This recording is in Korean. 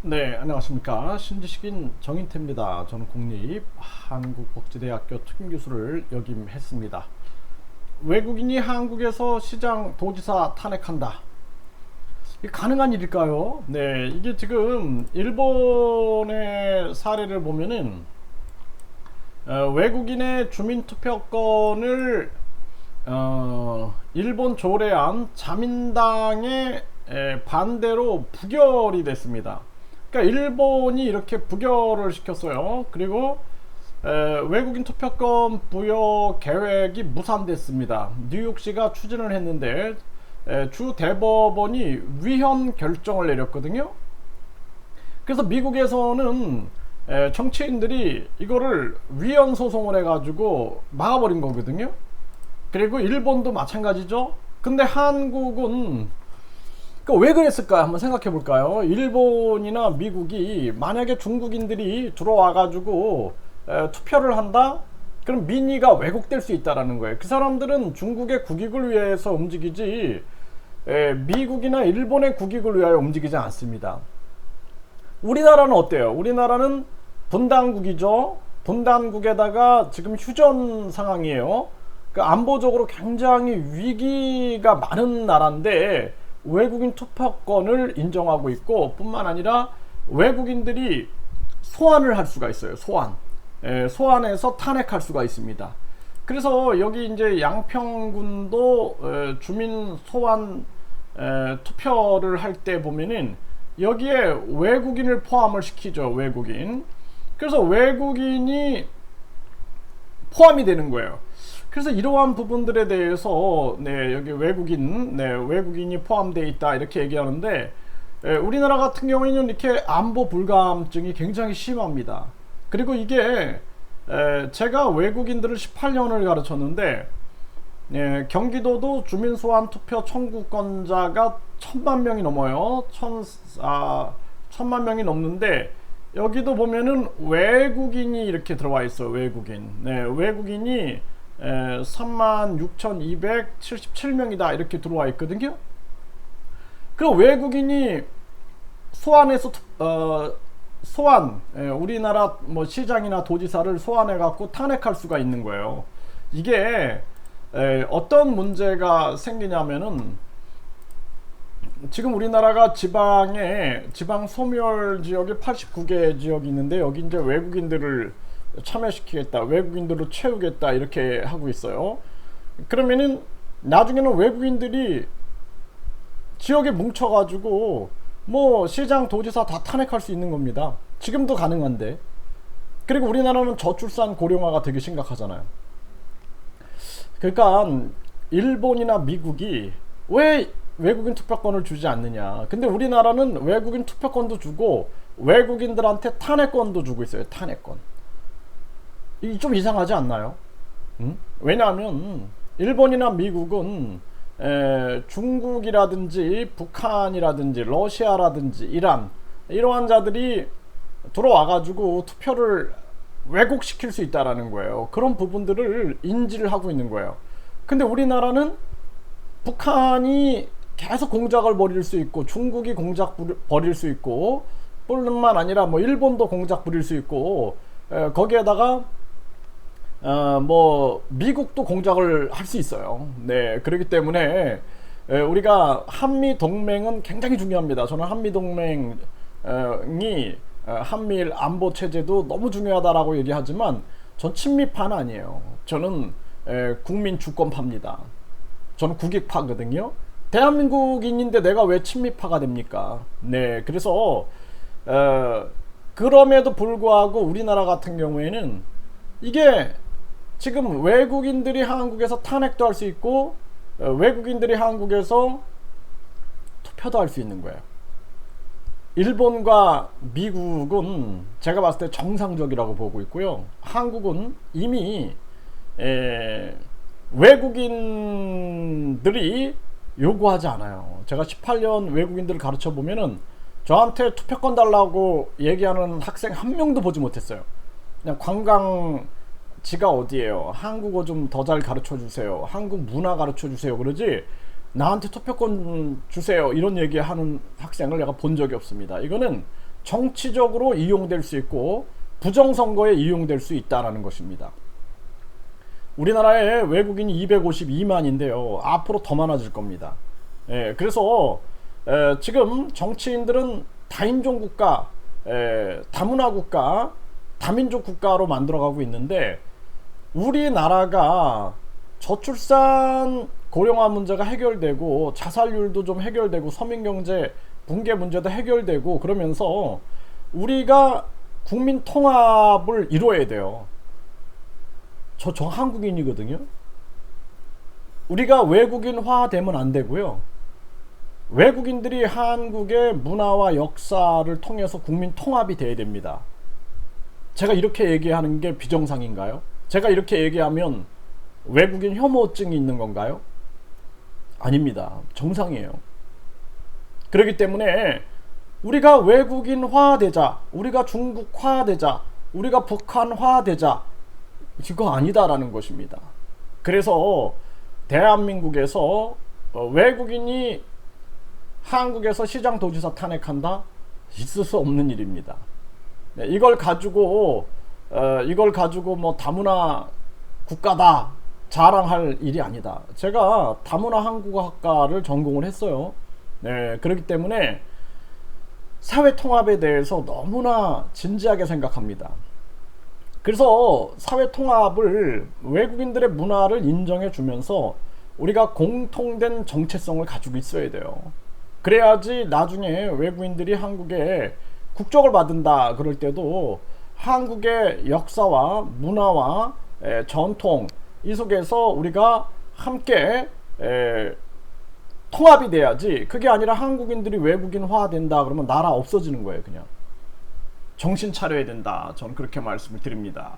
네, 안녕하십니까. 신지식인 정인태입니다. 저는 국립한국복지대학교 특임교수를 역임했습니다. 외국인이 한국에서 시장 도지사 탄핵한다. 이게 가능한 일일까요? 네, 이게 지금 일본의 사례를 보면은 외국인의 주민투표권을 일본 조례안 자민당의 반대로 부결이 됐습니다. 그러니까 일본이 이렇게 부결을 시켰어요. 그리고 외국인 투표권 부여 계획이 무산됐습니다. 뉴욕시가 추진을 했는데 주 대법원이 위헌 결정을 내렸거든요. 그래서 미국에서는 정치인들이 이거를 위헌 소송을 해가지고 막아버린 거거든요. 그리고 일본도 마찬가지죠. 근데 한국은 왜 그랬을까요? 한번 생각해 볼까요? 일본이나 미국이 만약에 중국인들이 들어와가지고 투표를 한다? 그럼 민의가 왜곡될 수 있다는 거예요. 그 사람들은 중국의 국익을 위해서 움직이지 미국이나 일본의 국익을 위하여 움직이지 않습니다. 우리나라는 어때요? 우리나라는 분단국이죠. 분단국에다가 지금 휴전 상황이에요. 안보적으로 굉장히 위기가 많은 나라인데 외국인 투표권을 인정하고 있고, 뿐만 아니라 외국인들이 소환을 할 수가 있어요. 소환해서 탄핵할 수가 있습니다. 그래서 여기 이제 양평군도 주민 소환 투표를 할 때 보면은 여기에 외국인을 포함을 시키죠. 외국인. 그래서 외국인이 포함이 되는 거예요. 그래서 이러한 부분들에 대해서 여기 외국인이 포함되어 있다 이렇게 얘기하는데, 우리나라 같은 경우에는 이렇게 안보 불감증이 굉장히 심합니다. 그리고 이게 제가 외국인들을 18년을 가르쳤는데 경기도도 주민소환 투표 청구권자가 1000만 명이 넘어요. 1000만 명이 넘는데 여기도 보면은 외국인이 이렇게 들어와 있어요. 외국인이 36,277명이다 이렇게 들어와 있거든요. 그 외국인이 소환해서 우리나라 시장이나 도지사를 소환해 갖고 탄핵할 수가 있는 거예요. 이게 어떤 문제가 생기냐면은 지금 우리나라가 지방 소멸 지역이 89개 지역이 있는데 여기 이제 외국인들을 참여시키겠다, 외국인들로 채우겠다 이렇게 하고 있어요. 그러면은 나중에는 외국인들이 지역에 뭉쳐가지고 시장 도지사 다 탄핵할 수 있는 겁니다. 지금도 가능한데. 그리고 우리나라는 저출산 고령화가 되게 심각하잖아요. 그러니까 일본이나 미국이 왜 외국인 투표권을 주지 않느냐. 근데 우리나라는 외국인 투표권도 주고 외국인들한테 탄핵권도 주고 있어요. 탄핵권. 이게 좀 이상하지 않나요? 왜냐하면 일본이나 미국은 중국이라든지 북한이라든지 러시아라든지 이란 이러한 자들이 들어와가지고 투표를 왜곡시킬 수 있다라는 거예요. 그런 부분들을 인지를 하고 있는 거예요. 근데 우리나라는 북한이 계속 공작을 벌일 수 있고 중국이 공작 벌일 수 있고 뿐만 아니라 일본도 공작 부릴 수 있고 거기에다가 미국도 공작을 할 수 있어요. 그렇기 때문에 우리가 한미 동맹은 굉장히 중요합니다. 저는 한미 동맹이 한미일 안보 체제도 너무 중요하다라고 얘기하지만 전 친미파는 아니에요. 저는 국민 주권파입니다. 저는 국익파거든요. 대한민국인인데 내가 왜 친미파가 됩니까? 그래서 그럼에도 불구하고 우리나라 같은 경우에는 이게 지금 외국인들이 한국에서 탄핵도 할 수 있고 외국인들이 한국에서 투표도 할 수 있는 거예요. 일본과 미국은 제가 봤을 때 정상적이라고 보고 있고요. 한국은 이미 외국인들이 요구하지 않아요. 제가 18년 외국인들을 가르쳐 보면은 저한테 투표권 달라고 얘기하는 학생 한 명도 보지 못했어요. 그냥 관광지가 어디예요? 한국어 좀 더 잘 가르쳐 주세요. 한국 문화 가르쳐 주세요. 그러지 나한테 투표권 주세요. 이런 얘기하는 학생을 내가 본 적이 없습니다. 이거는 정치적으로 이용될 수 있고 부정선거에 이용될 수 있다는 것입니다. 우리나라에 외국인이 252만인데요. 앞으로 더 많아질 겁니다. 그래서 지금 정치인들은 다인종 국가, 다문화 국가, 다민족 국가로 만들어가고 있는데, 우리나라가 저출산 고령화 문제가 해결되고 자살률도 좀 해결되고 서민경제 붕괴 문제도 해결되고 그러면서 우리가 국민 통합을 이루어야 돼요. 저 한국인이거든요. 우리가 외국인화 되면 안 되고요. 외국인들이 한국의 문화와 역사를 통해서 국민 통합이 돼야 됩니다. 제가 이렇게 얘기하는 게 비정상인가요? 제가 이렇게 얘기하면 외국인 혐오증이 있는 건가요? 아닙니다. 정상이에요. 그렇기 때문에 우리가 외국인화 되자, 우리가 중국화 되자, 우리가 북한화 되자, 이거 아니다라는 것입니다. 그래서 대한민국에서 외국인이 한국에서 시장도지사 탄핵한다? 있을 수 없는 일입니다. 이걸 가지고 뭐 다문화 국가다 자랑할 일이 아니다. 제가 다문화 한국어학과를 전공을 했어요. 그렇기 때문에 사회통합에 대해서 너무나 진지하게 생각합니다. 그래서 사회통합을, 외국인들의 문화를 인정해 주면서 우리가 공통된 정체성을 가지고 있어야 돼요. 그래야지 나중에 외국인들이 한국에 국적을 받는다 그럴 때도 한국의 역사와 문화와 전통, 이 속에서 우리가 함께 통합이 돼야지, 그게 아니라 한국인들이 외국인화 된다 그러면 나라 없어지는 거예요. 그냥 정신 차려야 된다, 저는 그렇게 말씀을 드립니다.